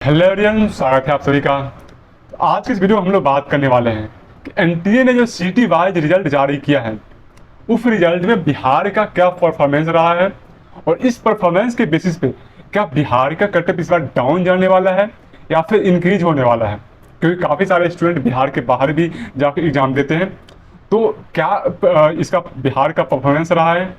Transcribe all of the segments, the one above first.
Hello everyone, स्वागत है आप सभी का। तो आज की इस वीडियो में हम लोग बात करने वाले हैं कि एनटीए ने जो सिटी वाइज रिजल्ट जारी किया है, उस रिजल्ट में बिहार का क्या परफॉर्मेंस रहा है और इस परफॉर्मेंस के बेसिस पे क्या बिहार का कटअप इस बार डाउन जाने वाला है या फिर इंक्रीज होने वाला है, क्योंकि काफ़ी सारे स्टूडेंट बिहार के बाहर भी जाकर एग्जाम देते हैं। तो क्या इसका बिहार का परफॉर्मेंस रहा है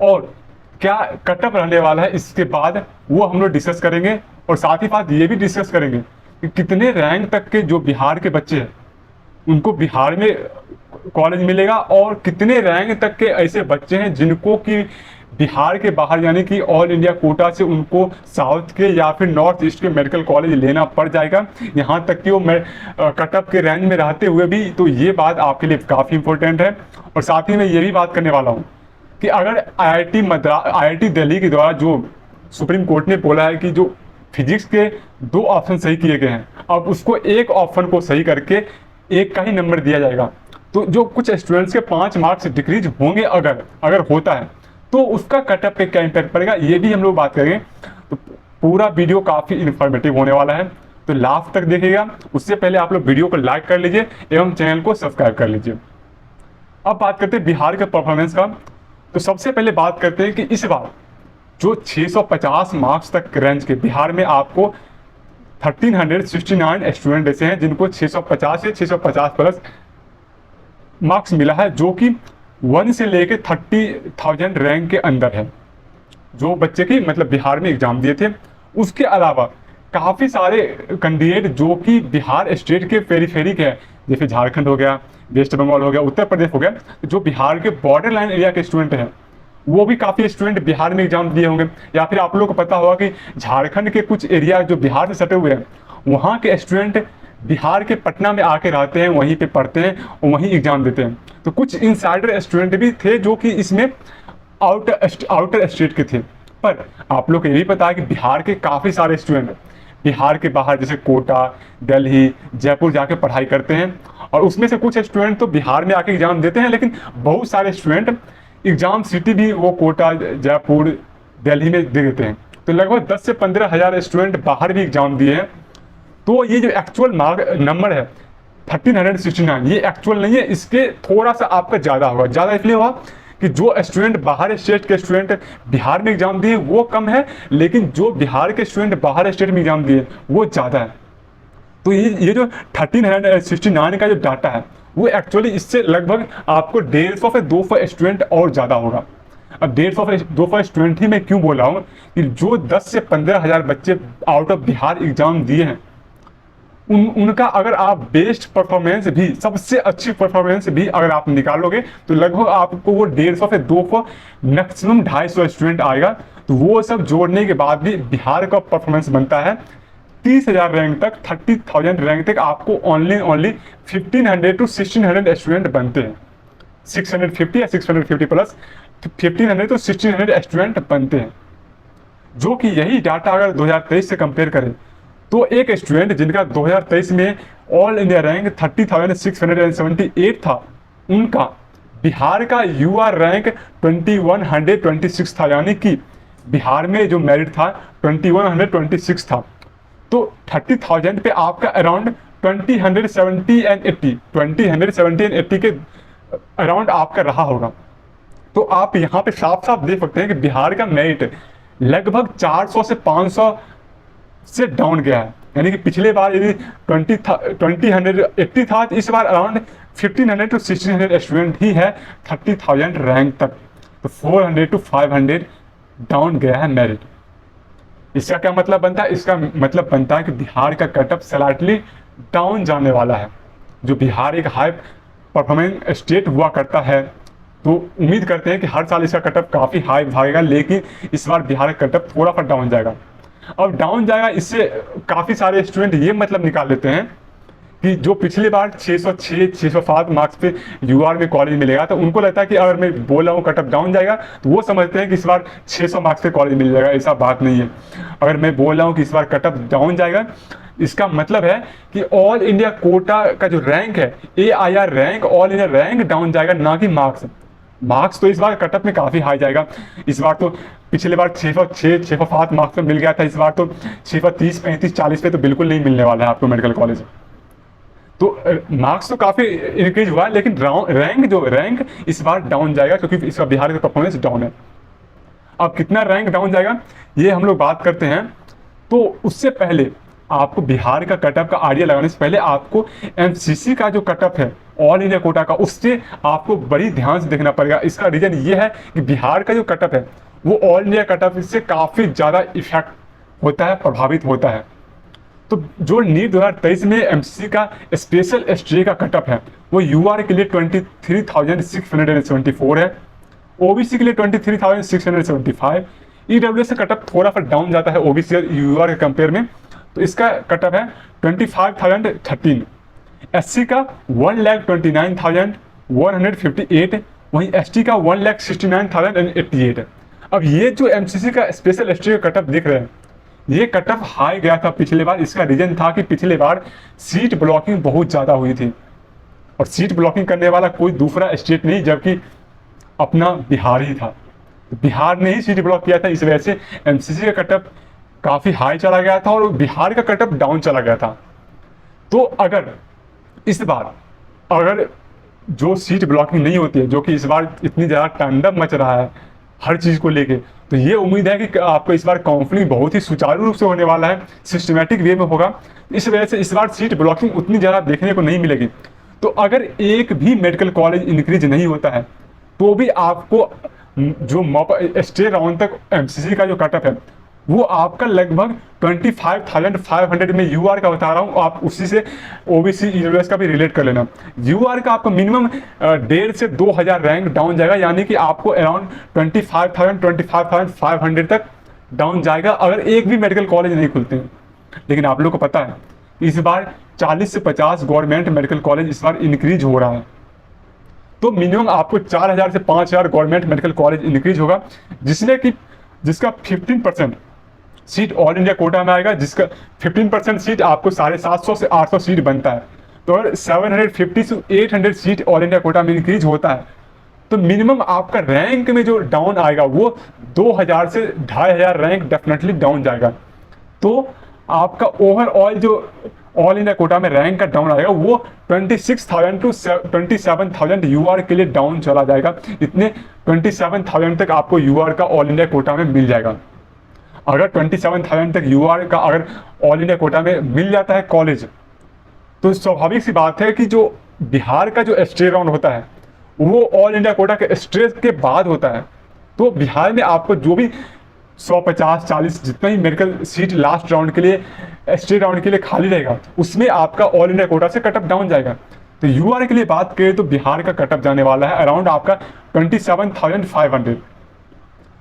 और क्या कटअप रहने वाला है, इसके बाद वो हम लोग डिस्कस करेंगे। और साथ ही साथ ये भी डिस्कस करेंगे कि कितने रैंक तक के जो बिहार के बच्चे हैं उनको बिहार में कॉलेज मिलेगा और कितने रैंक तक के ऐसे बच्चे हैं जिनको कि बिहार के बाहर यानी कि ऑल इंडिया कोटा से उनको साउथ के या फिर नॉर्थ ईस्ट के मेडिकल कॉलेज लेना पड़ जाएगा, यहाँ तक कि वो कटअप के रेंज में रहते हुए भी। तो ये बात आपके लिए काफ़ी इंपॉर्टेंट है। और साथ ही मैं ये भी बात करने वाला हूँ कि अगर आईआईटी दिल्ली के द्वारा जो सुप्रीम कोर्ट ने बोला है कि जो फिजिक्स के 2 ऑप्शन सही किए गए हैं, अब उसको एक ऑप्शन को सही करके एक का ही नंबर दिया जाएगा, तो जो कुछ स्टूडेंट्स के 5 मार्क्स डिक्रीज होंगे अगर होता है तो उसका कटअप पे क्या इम्पैक्ट पड़ेगा, ये भी हम लोग बात करेंगे। तो पूरा वीडियो काफ़ी इन्फॉर्मेटिव होने वाला है, तो लास्ट तक देखिएगा। उससे पहले आप लोग वीडियो को लाइक कर लीजिए एवं चैनल को सब्सक्राइब कर लीजिए। अब बात करते हैं बिहार के परफॉर्मेंस का। तो सबसे पहले बात करते हैं कि इस बार जो 650 मार्क्स तक रेंज के बिहार में आपको 1369 स्टूडेंट ऐसे हैं जिनको 650 से 650 प्लस मार्क्स मिला है, जो कि 1 से लेके 30,000 रैंक के अंदर है जो बच्चे की मतलब बिहार में एग्जाम दिए थे। उसके अलावा काफ़ी सारे कैंडिडेट जो कि बिहार स्टेट के पेरीफेरी के हैं, जैसे झारखंड हो गया, वेस्ट बंगाल हो गया, उत्तर प्रदेश हो गया, जो बिहार के बॉर्डर लाइन एरिया के स्टूडेंट हैं, वो भी काफ़ी स्टूडेंट बिहार में एग्जाम दिए होंगे। या फिर आप लोगों को पता होगा कि झारखंड के कुछ एरिया जो बिहार से सटे हुए हैं, वहाँ के स्टूडेंट बिहार के पटना में आके रहते हैं, वहीं पे पढ़ते हैं और वहीं एग्जाम देते हैं। तो कुछ इनसाइडर स्टूडेंट भी थे जो कि इसमें आउटर स्टेट के थे। पर आप लोग को ये भी पता है कि बिहार के काफ़ी सारे स्टूडेंट बिहार के बाहर जैसे कोटा, दिल्ली, जयपुर जाके पढ़ाई करते हैं, और उसमें से कुछ स्टूडेंट तो बिहार में आके एग्जाम देते हैं, लेकिन बहुत सारे स्टूडेंट एग्जाम सिटी भी वो कोटा, जयपुर, दिल्ली में दे देते हैं। तो लगभग 10 से 15 हज़ार स्टूडेंट बाहर भी एग्जाम दिए हैं। तो ये जो एक्चुअल मार्क नंबर है 1369, ये एक्चुअल नहीं है, इसके थोड़ा सा आपका ज़्यादा होगा। ज़्यादा इसलिए होगा कि जो स्टूडेंट बाहर स्टेट के स्टूडेंट बिहार में एग्जाम दिए वो कम है, लेकिन जो बिहार के स्टूडेंट बाहर स्टेट में एग्जाम दिए वो ज़्यादा है। तो ये जो 1369 का जो डाटा है वो एक्चुअली इससे लगभग आपको 150 से 200 स्टूडेंट और ज़्यादा होगा। अब 150 से 200 स्टूडेंट ही मैं क्यों बोल रहा हूँ कि जो 10 से 15 हज़ार बच्चे आउट ऑफ बिहार एग्जाम दिए हैं, उनका अगर आप बेस्ट परफॉर्मेंस भी, सबसे अच्छी परफॉर्मेंस भी अगर आप निकालोगे तो लगभग आपको वो 150 से 200 मैक्सिमम 250 स्टूडेंट आएगा। तो वो सब जोड़ने के बाद भी बिहार का परफॉर्मेंस बनता है 30,000 रैंक तक, 30,000 रैंक तक आपको ओनली 1500 to 1600 स्टूडेंट बनते हैं। 650 या 650 प्लस 1500 to 1600 स्टूडेंट बनते हैं, जो कि यही डाटा अगर 2023 से कंपेयर करें तो एक स्टूडेंट जिनका 2023 में ऑल इंडिया रैंक 30,678 था, उनका बिहार का यूआर रैंक 2126 था, यानी कि बिहार में जो मेरिट था 2126 था। तो 30,000 पे आपका अराउंड 2070 एंड 80 के अराउंड आपका रहा होगा। तो आप यहाँ पे साफ साफ देख सकते हैं कि बिहार का मेरिट लगभग 400 से 500 से डाउन गया है, यानी कि पिछले बार यदि 2080 था, इस बार अराउंड 1500 to 1600 स्टूडेंट ही है 30,000 रैंक तक। तो 400 to 500 डाउन गया है मेरिट। इसका क्या मतलब बनता है? इसका मतलब बनता है कि बिहार का कटअप स्लाइटली डाउन जाने वाला है। जो बिहार एक हाई परफॉर्मिंग स्टेट हुआ करता है, तो उम्मीद करते हैं कि हर साल इसका कटअप काफ़ी हाई भागेगा, लेकिन इस बार बिहार का कटअप थोड़ा सा डाउन जाएगा। अब डाउन जाएगा, इससे काफ़ी सारे स्टूडेंट ये मतलब निकाल लेते हैं कि जो पिछली बार 606 607 मार्क्स पे यूआर में कॉलेज मिलेगा, तो उनको लगता है कि अगर मैं बोल रहा हूँ कटअप डाउन जाएगा, तो वो समझते हैं कि इस बार 600 मार्क्स पे कॉलेज मिल जाएगा। ऐसा बात नहीं है। अगर मैं बोल रहा हूँ कि इस बार कटअप डाउन जाएगा, इसका मतलब है कि ऑल इंडिया कोटा का जो रैंक है, AIR rank, all India rank down जाएगा, ना कि मार्क्स। मार्क्स तो इस बार कटअप में काफ़ी हाई जाएगा। इस बार तो पिछले बार 607 मार्क्स में मिल गया था, इस बार तो 630, 35, 40 पे तो बिल्कुल नहीं मिलने वाला है आपको मेडिकल कॉलेज। तो मार्क्स तो काफ़ी इंक्रीज हुआ है, लेकिन रैंक इस बार डाउन जाएगा क्योंकि इसका बिहार का परफॉर्मेंस डाउन है। अब कितना रैंक डाउन जाएगा ये हम लोग बात करते हैं। तो उससे पहले आपको बिहार का कटअप का आइडिया लगाने से पहले आपको एमसीसी का जो कटअप है ऑल इंडिया कोटा का, उससे आपको बड़ी ध्यान से देखना पड़ेगा। इसका रीजन ये है कि बिहार का जो कटअप है वो ऑल इंडिया कटअप से काफ़ी ज़्यादा इफेक्ट होता है, प्रभावित होता है। तो जो नीट 2023 में एमसीसी का स्पेशल एसटीए का कटअप है वो यूआर के लिए 23,674 है, ओबीसी के लिए 23,675, ईडब्ल्यूएस का कटअप थोड़ा सा डाउन जाता है ओबीसी और यूआर के कंपेयर में, तो इसका कटअप है 25,013, एससी का 1,29,158, वहीं एसटी का 1,69,088 है। अब ये जो एमसीसी का स्पेशल एसटी का कटअप देख रहे हैं ये कटअप हाई गया था पिछले बार। इसका रीजन था कि पिछले बार सीट ब्लॉकिंग बहुत ज़्यादा हुई थी और सीट ब्लॉकिंग करने वाला कोई दूसरा स्टेट नहीं जबकि अपना बिहार ही था। बिहार ने ही सीट ब्लॉक किया था, इस वजह से एमसीसी का कटअप काफ़ी हाई चला गया था और बिहार का कटअप डाउन चला गया था। तो अगर इस बार जो सीट ब्लॉकिंग नहीं होती है, जो कि इस बार इतनी ज़्यादा तांडव मच रहा है हर चीज़ को लेके, तो ये उम्मीद है कि आपको इस बार काउंसलिंग बहुत ही सुचारू रूप से होने वाला है, सिस्टमेटिक वे में होगा। इस वजह से इस बार सीट ब्लॉकिंग उतनी ज़्यादा देखने को नहीं मिलेगी। तो अगर एक भी मेडिकल कॉलेज इंक्रीज नहीं होता है तो भी आपको जो स्टे राउंड तक एमसीसी का जो कटअप है वो आपका लगभग 25,500 में यूआर का बता रहा हूँ, आप उसी से ओबीसी ईडब्ल्यूएस का भी रिलेट कर लेना। यूआर का आपका मिनिमम 1,500 से 2,000 रैंक डाउन जाएगा, यानी कि आपको अराउंड 25,500 तक डाउन जाएगा अगर एक भी मेडिकल कॉलेज नहीं खुलते हैं। लेकिन आप लोग को पता है इस बार 40 से 50 गवर्नमेंट मेडिकल कॉलेज इस बार इंक्रीज हो रहा है, तो मिनिमम आपको 4,000 से 5,000 गवर्नमेंट मेडिकल कॉलेज इंक्रीज होगा, जिसका 15% सीट ऑल इंडिया कोटा में आएगा, जिसका 15% सीट आपको 750 से 800 सीट बनता है। तो अगर 750 से 800 सीट ऑल इंडिया कोटा में इंक्रीज होता है तो मिनिमम आपका रैंक में जो डाउन आएगा वो 2,000 से 2,500 रैंक डेफिनेटली डाउन जाएगा। तो आपका ओवरऑल जो ऑल इंडिया कोटा में रैंक का डाउन आएगा वो 26,000 टू 27,000 यूआर के लिए डाउन चला जाएगा। इतने 27,000 तक आपको यूआर का ऑल इंडिया कोटा में मिल जाएगा। अगर 27,000 तक यूआर का अगर ऑल इंडिया कोटा में मिल जाता है कॉलेज, तो स्वाभाविक सी बात है कि जो बिहार का जो स्टे राउंड होता है वो ऑल इंडिया कोटा के स्ट्रेस के बाद होता है। तो बिहार में आपको जो भी 150, 40 जितना ही मेडिकल सीट लास्ट राउंड के लिए स्टे राउंड के लिए खाली रहेगा उसमें आपका ऑल इंडिया कोटा से कटअप डाउन जाएगा। तो यूआर के लिए बात करें तो बिहार का कटअप जाने वाला है अराउंड आपका 27,500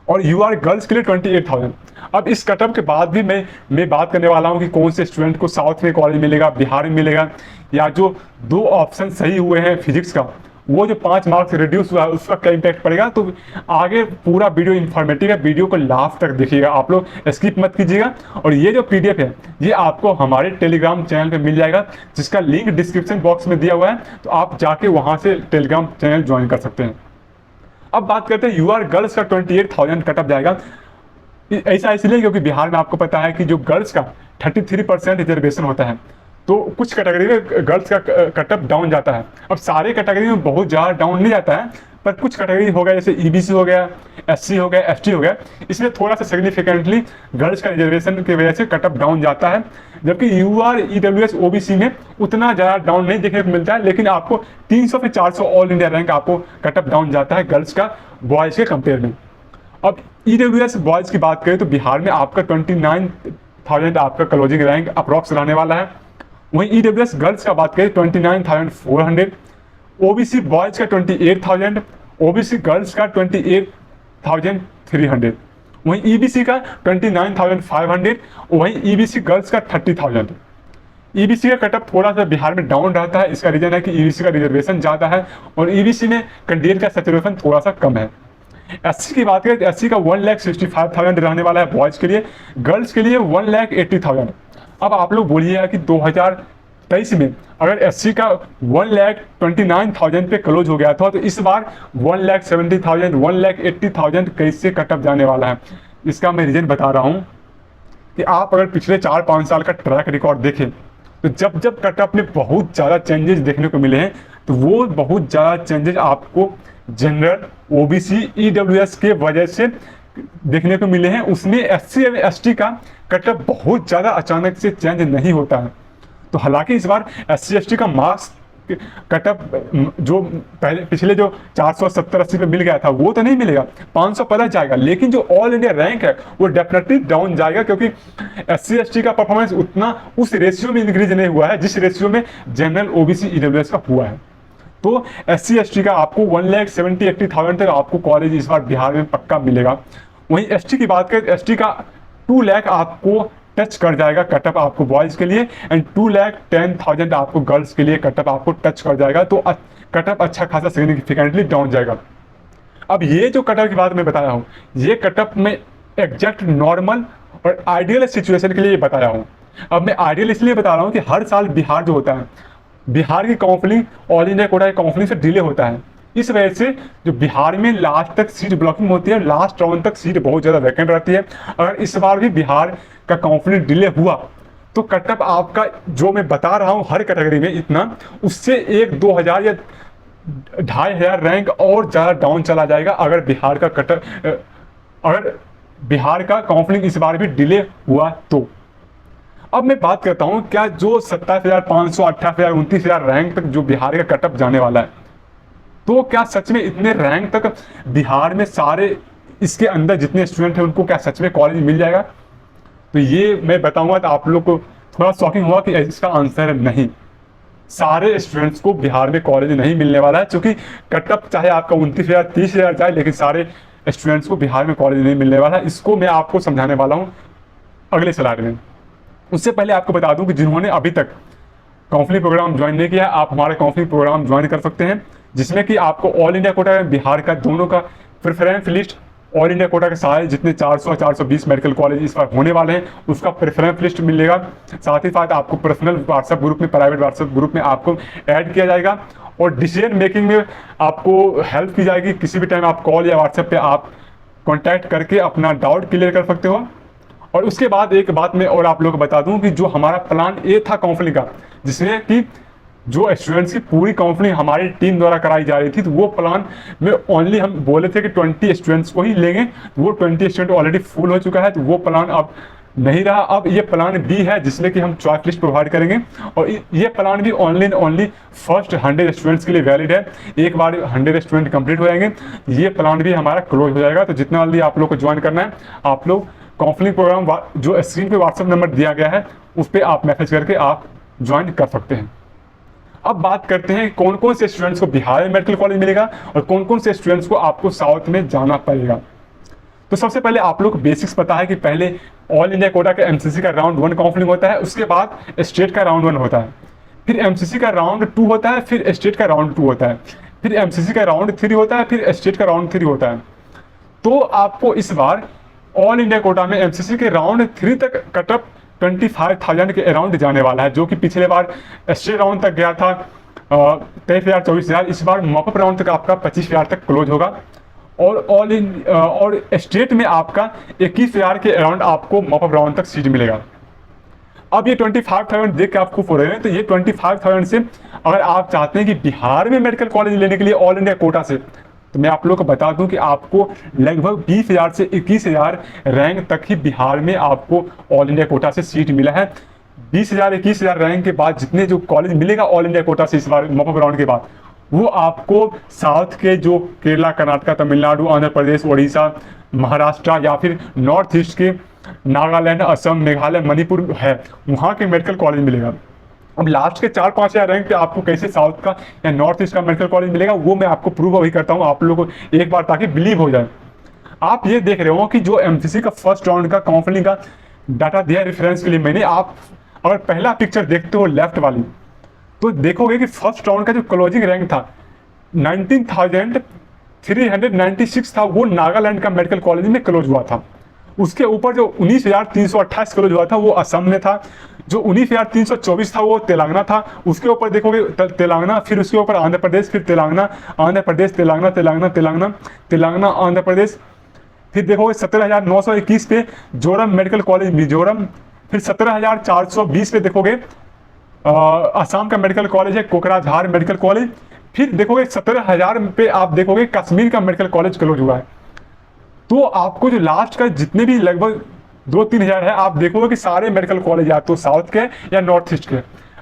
और यूआर गर्ल्स के लिए 28,000। अब इस कटअप के बाद भी मैं बात करने वाला हूं कि कौन से स्टूडेंट को साउथ में कॉलेज मिलेगा, बिहार में मिलेगा, या जो 2 ऑप्शन सही हुए हैं फिजिक्स का वो जो 5 मार्क्स रिड्यूस हुआ है उसका क्या इम्पैक्ट पड़ेगा। तो आगे पूरा वीडियो इन्फॉर्मेटिव है, वीडियो को लास्ट तक देखिएगा, आप लोग स्किप मत कीजिएगा। और ये जो पीडीएफ है ये आपको हमारे टेलीग्राम चैनल पे मिल जाएगा, जिसका लिंक डिस्क्रिप्शन बॉक्स में दिया हुआ है, तो आप जाके वहाँ से टेलीग्राम चैनल ज्वाइन कर सकते हैं। अब बात करते हैं यूआर गर्ल्स का 28,000 कटअप जाएगा। ऐसा इसलिए क्योंकि बिहार में आपको पता है कि जो गर्ल्स का 33% रिजर्वेशन होता है, तो कुछ कैटेगरी में गर्ल्स का कटअप डाउन जाता है। अब सारे कैटेगरी में बहुत ज़्यादा डाउन नहीं जाता है, पर कुछ कैटेगरी हो गया जैसे ईबीसी हो गया, एससी हो गया, एसटी हो गया, इसमें थोड़ा सा सिग्निफिकेंटली गर्ल्स का रिजर्वेशन की वजह से कटअप डाउन जाता है। जबकि यूआर, ईडब्ल्यूएस, ओबीसी में उतना ज़्यादा डाउन नहीं देखने को मिलता है, लेकिन आपको 300 से 400 ऑल इंडिया रैंक आपको कटअप डाउन जाता है गर्ल्स का बॉयज़ के कंपेयर में। अब ईडब्ल्यूएस बॉयज़ की बात करें तो बिहार में आपका 29,000 आपका क्लोजिंग रैंक अप्रॉक्स रहने वाला है। वहीं ईडब्ल्यूएस गर्ल्स का बात करें 29,400, ओबीसी बॉयज़ का 28,000, ओबीसी गर्ल्स का 28,300, वहीं ईबीसी का 29,500, वहीं ईबीसी गर्ल्स का 30,000। ईबीसी का कटअप थोड़ा सा बिहार में डाउन रहता है, इसका रीजन है कि ईबीसी का रिजर्वेशन ज़्यादा है और ईबीसी में कैंडिडेट का सैचुरेशन थोड़ा सा कम है। एससी की बात करें तो एससी का 1,65,000 रहने वाला है बॉयज़ के लिए, गर्ल्स के लिए 1,80,000। अब आप लोग बोलिएगा कि 2023 में अगर एससी का 1,29,000 पे क्लोज हो गया था, तो इस बार 1,70,000 1,80,000 कैसे कट ऑफ जाने वाला है। इसका मैं रीजन बता रहा हूँ कि आप अगर पिछले 4-5 साल का ट्रैक रिकॉर्ड देखें, तो जब जब कट ऑफ में बहुत ज़्यादा चेंजेस देखने को मिले हैं, तो वो बहुत ज़्यादा चेंजेस आपको जनरल, ओबीसी, ईडब्ल्यूएस के वजह से देखने को मिले हैं। उसमें एससी एवं एसटी का कट ऑफ बहुत ज़्यादा अचानक से चेंज नहीं होता है। तो हालांकि इस बार एससी एसटी का मार्क्स कट ऑफ जो पहले पिछले जो 470-80 पे मिल गया था, वो तो नहीं मिलेगा, 500 प्लस जाएगा, लेकिन जो ऑल इंडिया रैंक है वो डेफिनेटली डाउन जाएगा, क्योंकि एससी एसटी का परफॉर्मेंस उतना उस रेशियो में इंक्रीज नहीं हुआ है जिस रेशियो में जनरल, ओबीसी, ईडब्ल्यूएस का हुआ है। तो एससी एसटी का आपको 1,70,000-80,000 तक आपको कॉलेज इस बार बिहार में पक्का मिलेगा। वहीं एसटी की बात करें, एसटी का 2 लाख आपको टच कर जाएगा कट ऑफ आपको बॉयज के लिए, एंड 2,10,000 आपको गर्ल्स के लिए कट ऑफ आपको टच कर जाएगा। तो कट ऑफ अच्छा खासा सिग्निफिकेंटली डाउन जाएगा। अब ये जो कट ऑफ की बात मैं बताया हूँ, ये कट ऑफ में एग्जैक्ट नॉर्मल और आइडियल सिचुएशन के लिए बताया हूँ। अब मैं आइडियल इसलिए बता रहा हूँ कि हर साल बिहार जो होता है, बिहार की काउंसलिंग ऑल इंडिया कोटा की काउंसलिंग से डिले होता है। इस वजह से जो बिहार में लास्ट तक सीट ब्लॉकिंग होती है, लास्ट राउंड तक सीट बहुत ज़्यादा वैकेंट रहती है। अगर इस बार भी बिहार का काउंसलिंग डिले हुआ, तो कट ऑफ आपका जो मैं बता रहा हूँ हर कैटेगरी में इतना, उससे 1-2 हज़ार या 2,500 रैंक और ज़्यादा डाउन चला जाएगा अगर बिहार का अगर बिहार का काउंसलिंग इस बार भी डिले हुआ तो। अब मैं बात करता हूँ, क्या जो 27,500, 28,000, 29,000 रैंक तक जो बिहार का कट ऑफ जाने वाला है, तो क्या सच में इतने रैंक तक बिहार में सारे इसके अंदर जितने स्टूडेंट हैं उनको क्या सच में कॉलेज मिल जाएगा? तो ये मैं बताऊंगा तो आप लोग को थोड़ा शॉकिंग हुआ कि इसका आंसर नहीं, सारे स्टूडेंट्स को बिहार में कॉलेज नहीं मिलने वाला है। क्योंकि कट ऑफ चाहे आपका 29,000, 30,000 जाए, लेकिन सारे स्टूडेंट्स को बिहार में कॉलेज नहीं मिलने वाला है। इसको मैं आपको समझाने वाला हूँ अगले स्लाइड में। उससे पहले आपको बता दूं कि जिन्होंने अभी तक काउंसलिंग प्रोग्राम ज्वाइन नहीं किया, आप हमारा काउंसलिंग प्रोग्राम ज्वाइन कर सकते हैं, जिसमें कि आपको ऑल इंडिया कोटा में बिहार का दोनों का preference list, all India quota के सारे जितने 400-420 मेडिकल कॉलेज इस बार होने वाले हैं उसका प्रेफरेंस लिस्ट मिलेगा। साथ ही साथ आपको पर्सनल व्हाट्सएप ग्रुप में, प्राइवेट व्हाट्सएप ग्रुप में आपको ऐड किया जाएगा, और डिसीजन मेकिंग में आपको हेल्प की जाएगी। किसी भी टाइम आप कॉल या व्हाट्सएप पे आप कॉन्टैक्ट करके अपना डाउट क्लियर कर सकते हो। और उसके बाद एक बात मैं और आप लोगों को बता दूं कि जो हमारा प्लान ए था काउंसलिंग का, जिसमें कि जो स्टूडेंट्स की पूरी काउंसलिंग हमारी टीम द्वारा कराई जा रही थी, तो वो प्लान में ओनली हम बोले थे कि 20 स्टूडेंट्स को ही लेंगे। वो 20 स्टूडेंट ऑलरेडी फुल हो चुका है, तो वो प्लान अब नहीं रहा। अब ये प्लान बी है जिसमें कि हम चॉइस लिस्ट प्रोवाइड करेंगे, और ये प्लान भी ओनली फर्स्ट 100 स्टूडेंट्स के लिए वैलिड है। एक बार 100 स्टूडेंट कंप्लीट हो जाएंगे, ये प्लान भी हमारा क्लोज हो जाएगा। तो जितना जल्दी आप लोग को ज्वाइन करना है, आप लोग काउंसलिंग प्रोग्राम जो स्क्रीन पे व्हाट्सएप नंबर दिया गया है उस पर आप मैसेज करके आप ज्वाइन कर सकते हैं। अब बात करते हैं कौन कौन से स्टूडेंट्स को बिहार में मेडिकल कॉलेज मिलेगा और कौन कौन से स्टूडेंट्स को आपको साउथ में जाना पड़ेगा। तो सबसे पहले आप लोग को बेसिक्स पता है कि पहले ऑल इंडिया कोटा का एमसीसी का राउंड 1 काउंसलिंग होता है, उसके बाद स्टेट का राउंड 1 होता है, फिर एमसीसी का राउंड 2 होता है, फिर स्टेट का राउंड 2 होता है, फिर एमसीसी का राउंड 3 होता है, फिर स्टेट का राउंड 3 होता है। तो आपको इस बार ऑल इंडिया कोटा में एमसीसी के राउंड 3 तक कट ऑफ 25,000 के अराउंड जाने वाला है, जो कि पिछले बार स्टेट राउंड तक गया था 23,000, 24,000। इस बार मॉकअप राउंड तक आपका 25,000 तक क्लोज होगा, और स्टेट में आपका 21,000 के अराउंड आपको मॉकअप राउंड तक सीट मिलेगा। अब ये 25,000 देख के आप खुश हो रहे हैं, तो ये 25,000 से अगर आप चाहते हैं कि बिहार में मेडिकल कॉलेज लेने के लिए ऑल इंडिया कोटा से, तो मैं आप लोगों को बता दूं कि आपको लगभग 20,000 से 21,000 रैंक तक ही बिहार में आपको ऑल इंडिया कोटा से सीट मिला है। 20,000, 21,000 रैंक के बाद जितने जो कॉलेज मिलेगा ऑल इंडिया कोटा से इस बार मॉकअप राउंड के बाद, वो आपको साउथ के जो केरला, कर्नाटक, तमिलनाडु, आंध्र प्रदेश, उड़ीसा, महाराष्ट्र या फिर नॉर्थ ईस्ट के नागालैंड, असम, मेघालय, मणिपुर है, वहाँ के मेडिकल कॉलेज मिलेगा। अब लास्ट के 4-5,000 रैंक पे आपको कैसे साउथ का या नॉर्थ ईस्ट का मेडिकल कॉलेज मिलेगा, वो मैं आपको प्रूव अभी करता हूँ आप लोगों को एक बार, ताकि बिलीव हो जाए। आप ये देख रहे हो कि जो एमसीसी का फर्स्ट राउंड का काउंसलिंग का डाटा दिया रेफरेंस के लिए मैंने, आप अगर पहला पिक्चर देखते हो लेफ्ट वाली, तो देखोगे कि फर्स्ट राउंड का जो क्लोजिंग रैंक था 19,396 था, वो नागालैंड का मेडिकल कॉलेज में क्लोज हुआ था। उसके ऊपर जो 19,328 कॉलेज हुआ था वो असम में था, जो 19,324 था वो तेलंगाना था, उसके ऊपर देखोगे तेलंगाना, फिर उसके ऊपर आंध्र प्रदेश, फिर तेलंगाना, आंध्र प्रदेश, तेलंगाना, तेलंगाना, तेलंगाना, तेलंगाना, आंध्र प्रदेश, फिर देखोगे 17,921 पे जोरम मेडिकल कॉलेज मिजोरम, फिर 17,420 पे देखोगे असम का मेडिकल कॉलेज है कोकराझार मेडिकल कॉलेज, फिर देखोगे 17,000 पे आप देखोगे कश्मीर का मेडिकल कॉलेज क्लोज हुआ है। तो आपको जो लास्ट का जितने भी लगभग 2-3 हजार है, आप देखोगे कि सारे मेडिकल कॉलेज या तो साउथ के या नॉर्थ ईस्ट के।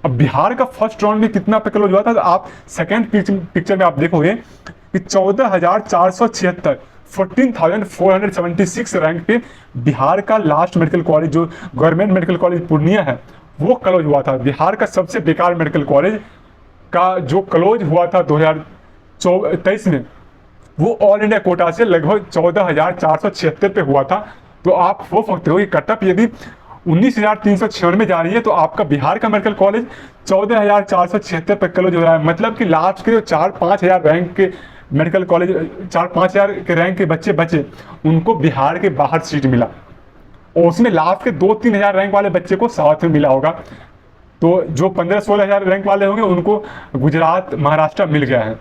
अब बिहार का फर्स्ट राउंड में कितना पे क्लोज हुआ था, तो आप सेकेंड पिक्चर में आप देखोगे कि 14,476 14,476 रैंक पे बिहार का लास्ट मेडिकल कॉलेज जो गवर्नमेंट मेडिकल कॉलेज पूर्णिया है वो क्लोज हुआ था। बिहार का सबसे बेकार मेडिकल कॉलेज का जो क्लोज हुआ था 2023 में, वो ऑल इंडिया कोटा से लगभग 14,476 पे हुआ था। तो आप वो सकते हो कि कटअप यदि 19,396 जा रही है तो आपका बिहार का मेडिकल कॉलेज 14,476 पे क्लोज हो रहा है। मतलब कि लास्ट के जो 4-5 हजार रैंक के मेडिकल कॉलेज, 4-5 हजार के रैंक के बच्चे बचे, उनको बिहार के बाहर सीट मिला, और उसमें लास्ट के 2-3 हजार रैंक वाले बच्चे को साउथ में मिला होगा। तो जो 15-16 हजार रैंक वाले होंगे उनको गुजरात, महाराष्ट्र मिल गया है।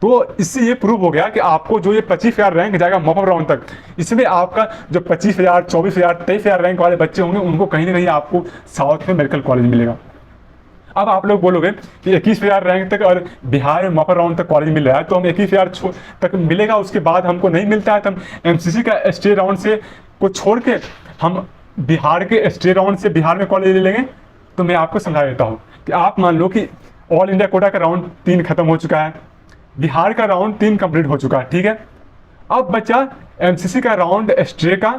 तो इससे ये प्रूव हो गया कि आपको जो ये 25,000 रैंक जाएगा मॉपअप राउंड तक, इसमें आपका जो 25,000, 24,000, 23,000 रैंक वाले बच्चे होंगे उनको कहीं ना कहीं आपको साउथ में मेडिकल कॉलेज मिलेगा। अब आप लोग बोलोगे कि 21,000 रैंक तक और बिहार में मॉपअप राउंड तक कॉलेज मिल रहा है, तो हम 21,000 तक मिलेगा, उसके बाद हमको नहीं मिलता है तो हम एमसीसी का स्टेट राउंड से को छोड़ के हम बिहार के स्टेट राउंड से बिहार में कॉलेज ले लेंगे। तो मैं आपको समझा देता हूँ कि आप मान लो कि ऑल इंडिया कोटा का राउंड 3 खत्म हो चुका है, बिहार का राउंड 3 कंप्लीट हो चुका है, ठीक है। अब बचा एमसीसी का राउंड स्टे का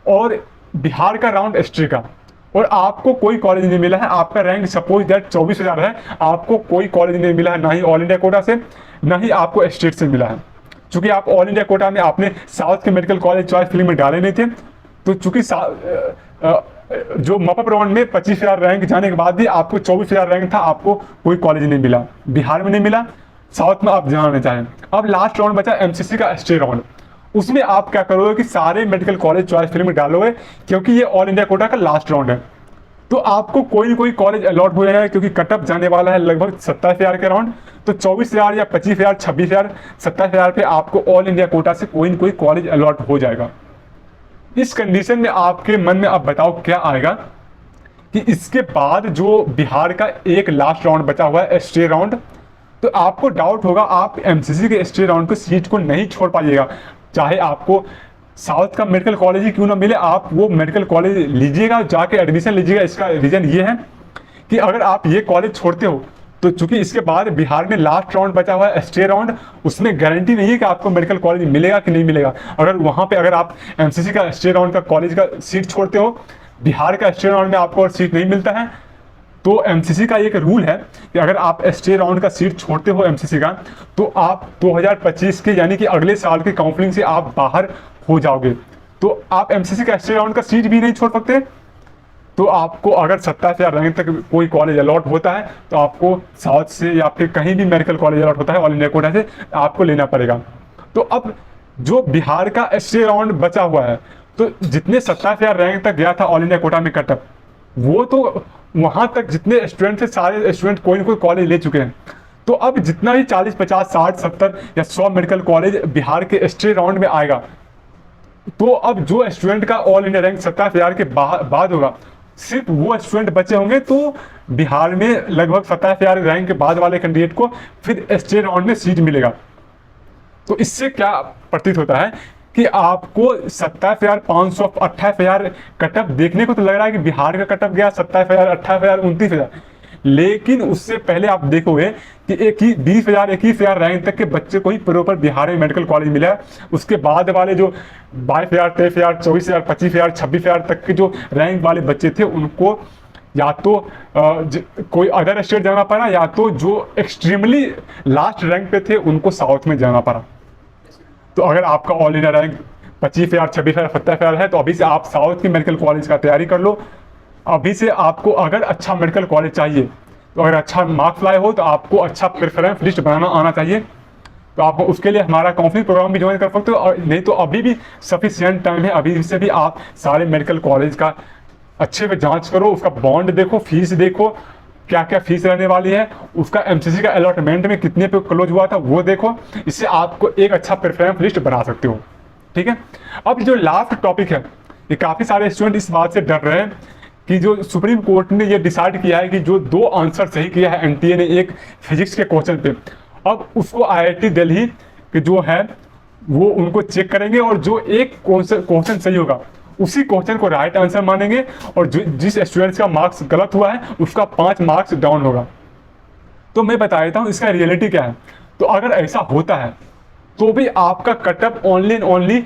और बिहार का राउंड स्टे का, और आपको कोई कॉलेज नहीं मिला है। आपका रैंक सपोज दैट 24,000 है, आपको कोई कॉलेज नहीं मिला है, ना ही ऑल इंडिया कोटा से, ना ही आपको स्टेट से मिला है। चूंकि आप ऑल इंडिया कोटा में आपने साउथ के मेडिकल कॉलेज चॉइस फिलिंग में डाले नहीं थे, तो चूंकि जो मॉपअप राउंड में 25,000 रैंक जाने के बाद भी आपको 24,000 रैंक था, आपको कोई कॉलेज नहीं मिला, बिहार में नहीं मिला, साउथ में आप जाना चाहें। अब लास्ट राउंड बचा एमसीसी का स्टे राउंड, उसमें आप क्या करोगे कि सारे मेडिकल कॉलेज चॉइस फिलिंग में डालोगे, क्योंकि ये ऑल इंडिया कोटा का लास्ट राउंड है। तो आपको कोई ना कोई कॉलेज अलॉट हो जाएगा, क्योंकि कटअप जाने वाला है लगभग 27,000 के राउंड। तो 24,000 या 25,000, 26,000, 27,000 पे आपको ऑल इंडिया कोटा से कोई ना कोई कॉलेज अलॉट हो जाएगा। इस कंडीशन में आपके मन में अब बताओ क्या आएगा कि इसके बाद जो बिहार का एक लास्ट राउंड बचा हुआ है स्टे राउंड, तो आपको डाउट होगा, आप एमसीसी के स्टे राउंड पे सीट को नहीं छोड़ पाइएगा, चाहे आपको साउथ का मेडिकल कॉलेज ही क्यों ना मिले, आप वो मेडिकल कॉलेज लीजिएगा, जाके एडमिशन लीजिएगा। इसका रीजन ये है कि अगर आप ये कॉलेज छोड़ते हो तो चूंकि इसके बाद बिहार में लास्ट राउंड बचा हुआ है स्टे राउंड, उसमें गारंटी नहीं है कि आपको मेडिकल कॉलेज मिलेगा कि नहीं मिलेगा। अगर वहां पे अगर आप एमसीसी का स्टे राउंड का कॉलेज का सीट छोड़ते हो, बिहार का स्टे राउंड में आपको सीट नहीं मिलता है, तो एमसीसी का एक रूल है कि अगर आप स्टे राउंड का सीट छोड़ते हो एमसीसी का, तो आप 2025 के यानी कि अगले साल के काउंसलिंग से आप बाहर हो जाओगे। तो आप एमसीसी का स्टे राउंड का सीट भी नहीं छोड़ सकते। तो आपको अगर 27,000 रैंक तक कोई कॉलेज अलॉट होता है तो आपको साउथ से या फिर कहीं भी मेडिकल कॉलेज अलॉट होता है ऑल इंडिया कोटा से, आपको लेना पड़ेगा। तो अब जो बिहार का स्टे राउंड बचा हुआ है, तो जितने 27,000 रैंक तक गया था ऑल इंडिया कोटा में कटअप, वो तो वहां तक जितने स्टूडेंट थे सारे स्टूडेंट कोई ना कोई कॉलेज ले चुके हैं। तो अब जितना भी 40, 50, 60, 70 या 100 मेडिकल कॉलेज बिहार के स्टे राउंड में आएगा, तो अब जो स्टूडेंट का ऑल इंडिया रैंक 27,000 के बाद होगा, सिर्फ वो स्टूडेंट बचे होंगे। तो बिहार में लगभग 27,000 रैंक के बाद वाले कैंडिडेट को फिर स्टे राउंड में सीट मिलेगा। तो इससे क्या प्रतीत होता है कि आपको 27,500, 28,000 कटअप देखने को तो लग रहा है कि बिहार का कटअप गया 27,000, 28,000, 29,000, लेकिन उससे पहले आप देखोगे कि 20,000, 21,000 रैंक तक के बच्चे को ही प्रॉपर बिहार में मेडिकल कॉलेज मिला है। उसके बाद वाले जो 22,000, 23,000, 24,000, 25,000, 26,000 तक के जो रैंक वाले बच्चे थे, उनको या तो कोई अदर स्टेट जाना पड़ा, या तो जो एक्सट्रीमली लास्ट रैंक पे थे उनको साउथ में जाना पड़ा। तो अगर आपका ऑल इंडिया रैंक 25,000, 26,000, 27,000 है, तो अभी से आप साउथ की मेडिकल कॉलेज का तैयारी कर लो। अभी से आपको अगर अच्छा मेडिकल कॉलेज चाहिए, तो अगर अच्छा मार्क्स लाए हो तो आपको अच्छा प्रेफरेंस लिस्ट बनाना आना चाहिए। तो आप उसके लिए हमारा काउंसलिंग प्रोग्राम भी ज्वाइन कर सकते हो, और नहीं तो अभी भी सफिशिएंट टाइम है, अभी से भी आप सारे मेडिकल कॉलेज का अच्छे से जांच करो, उसका बॉन्ड देखो, फीस देखो, क्या क्या फीस रहने वाली है, उसका एमसीसी का अलॉटमेंट में कितने पे क्लोज हुआ था वो देखो। इससे आपको एक अच्छा प्रेफरेंस लिस्ट बना सकते हो। ठीक है, अब जो लास्ट टॉपिक है, ये काफ़ी सारे स्टूडेंट इस बात से डर रहे हैं कि जो सुप्रीम कोर्ट ने ये डिसाइड किया है कि जो 2 आंसर सही किया है एनटीए ने एक फिजिक्स के क्वेश्चन पे, अब उसको आईआईटी दिल्ली के जो है वो उनको चेक करेंगे, और जो एक क्वेश्चन सही होगा उसी क्वेश्चन को राइट आंसर मानेंगे, और जिस स्टूडेंट्स का मार्क्स गलत हुआ है उसका 5 मार्क्स डाउन होगा। तो मैं बता देता हूँ इसका रियलिटी क्या है। तो अगर ऐसा होता है तो भी आपका cutoff only and only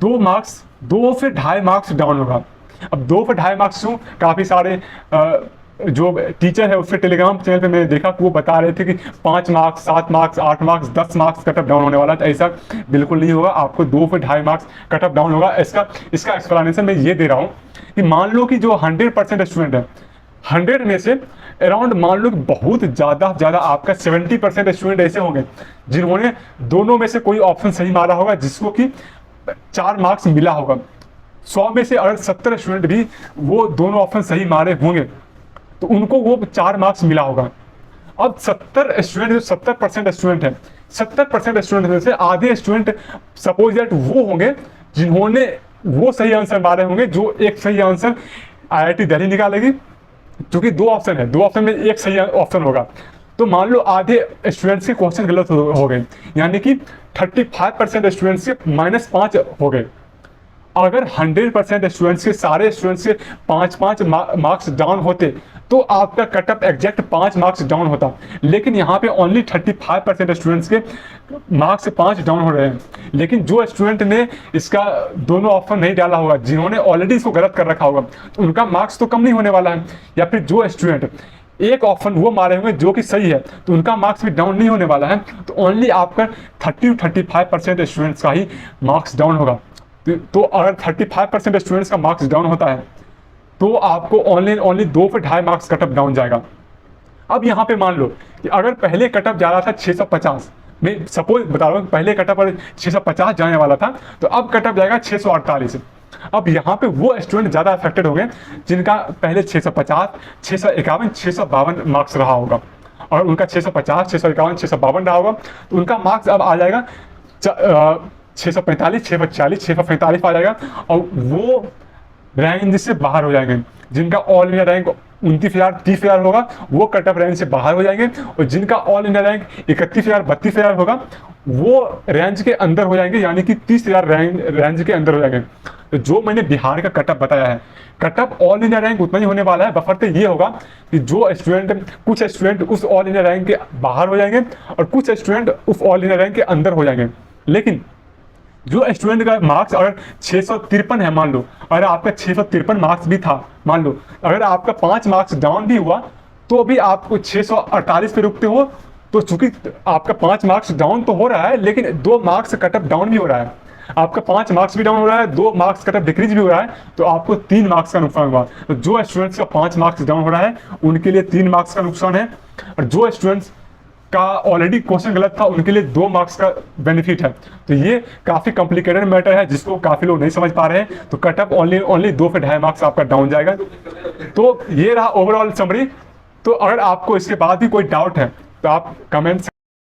2 marks, 2 से 2.5 मार्क्स डाउन होगा। अब 2 से 2.5 मार्क्स क्यों, काफ़ी सारे जो टीचर है उसके टेलीग्राम चैनल पे मैंने देखा कि वो बता रहे थे कि 5 marks, 7 marks, 8 marks, 10 marks cutoff down होने वाला है। तो ऐसा बिल्कुल नहीं होगा, आपको 2 से 2.5 मार्क्स कटअप डाउन होगा। इसका एक्सप्लेनेशन मैं ये दे रहा हूँ कि मान लो कि जो 100% स्टूडेंट है, 100 में से अराउंड मान लो कि बहुत ज़्यादा आपका 70% स्टूडेंट ऐसे होंगे जिन्होंने दोनों में से कोई ऑप्शन सही मारा होगा, जिसको कि 4 मार्क्स मिला होगा। 100 में से अगर 70 स्टूडेंट भी वो दोनों ऑप्शन सही मारे होंगे तो उनको वो 4 मार्क्स मिला होगा। अब 70 स्टूडेंट, जो 70% स्टूडेंट है, 70% स्टूडेंट में से आधे स्टूडेंट सपोज दैट वो होंगे जिन्होंने वो सही आंसर मारे होंगे, जो एक सही आंसर आईआईटी दिल्ली निकालेगी, क्योंकि 2 ऑप्शन है, 2 ऑप्शन में एक सही ऑप्शन होगा। तो मान लो आधे स्टूडेंट्स के क्वेश्चन गलत हो गए, यानी कि 35% स्टूडेंट्स के -5 हो गए। अगर 100% स्टूडेंट्स के सारे स्टूडेंट्स के 5-5 मार्क्स डाउन होते तो आपका कटअप एग्जैक्ट 5 मार्क्स डाउन होता, लेकिन यहाँ पे ओनली 35% स्टूडेंट्स के मार्क्स 5 डाउन हो रहे हैं। लेकिन जो स्टूडेंट ने इसका दोनों ऑप्शन नहीं डाला होगा, जिन्होंने ऑलरेडी इसको गलत कर रखा होगा, तो उनका मार्क्स तो कम नहीं होने वाला है। या फिर जो स्टूडेंट एक ऑप्शन वो मारे होंगे जो कि सही है, तो उनका मार्क्स भी डाउन नहीं होने वाला है। तो ओनली आपका 30-35% स्टूडेंट्स का ही मार्क्स डाउन होगा। तो अगर 35% स्टूडेंट्स का मार्क्स डाउन होता है तो आपको ओनली 2 से 2.5 मार्क्स कटअप डाउन जाएगा। अब यहाँ पे मान लो कि अगर पहले कटअप जा रहा था 650, मैं सपोज बता रहा हूँ पहले कटअप 650 जाने वाला था, तो अब कटअप जाएगा 648। अब यहाँ पे वो स्टूडेंट ज़्यादा अफेक्टेड होंगे जिनका पहले 650, 651, 652 मार्क्स रहा होगा, और उनका 650, 651, 652 रहा होगा, तो उनका मार्क्स अब आ जाएगा 645, 640, 645 आ जाएगा, और वो रेंज से बाहर हो जाएंगे। जिनका ऑल इंडिया रैंक 29,000, 30,000 होगा वो कटअप रेंज से बाहर हो जाएंगे, और जिनका ऑल इंडिया रैंक 31,000, 32,000 होगा वो रेंज के अंदर हो जाएंगे, यानी कि 30,000 रेंज के अंदर हो जाएंगे। तो जो मैंने बिहार का कटअप बताया है, कटअप ऑल इंडिया रैंक उतना ही होने वाला है, बफरते ये होगा कि जो स्टूडेंट, कुछ स्टूडेंट उस ऑल इंडिया रैंक के बाहर हो जाएंगे और कुछ स्टूडेंट उस ऑल इंडिया रैंक के अंदर हो जाएंगे। लेकिन जो स्टूडेंट का मार्क्स अगर 653 है, मान लो अगर आपका 653 मार्क्स भी था, मान लो अगर आपका 5 मार्क्स डाउन भी हुआ तो भी आपको 648 पे रुकते हो। तो चूंकि आपका 5 मार्क्स डाउन तो हो रहा है, लेकिन 2 मार्क्स कटअप डाउन भी हो रहा है, आपका 5 मार्क्स भी डाउन हो रहा है, 2 मार्क्स कटअप डिक्रीज भी हो रहा है, तो आपको 3 मार्क्स का नुकसान हुआ। तो जो स्टूडेंट्स का 5 मार्क्स डाउन हो रहा है उनके लिए 3 मार्क्स का नुकसान है, और जो स्टूडेंट्स का ऑलरेडी क्वेश्चन गलत था उनके लिए 2 मार्क्स का बेनिफिट है। तो ये काफी कॉम्प्लिकेटेड मैटर है जिसको काफी लोग नहीं समझ पा रहे हैं। तो कटअप ओनली 2 से 2.5 मार्क्स आपका डाउन जाएगा। तो ये रहा ओवरऑल समरी। तो अगर आपको इसके बाद भी कोई डाउट है तो आप कमेंट्स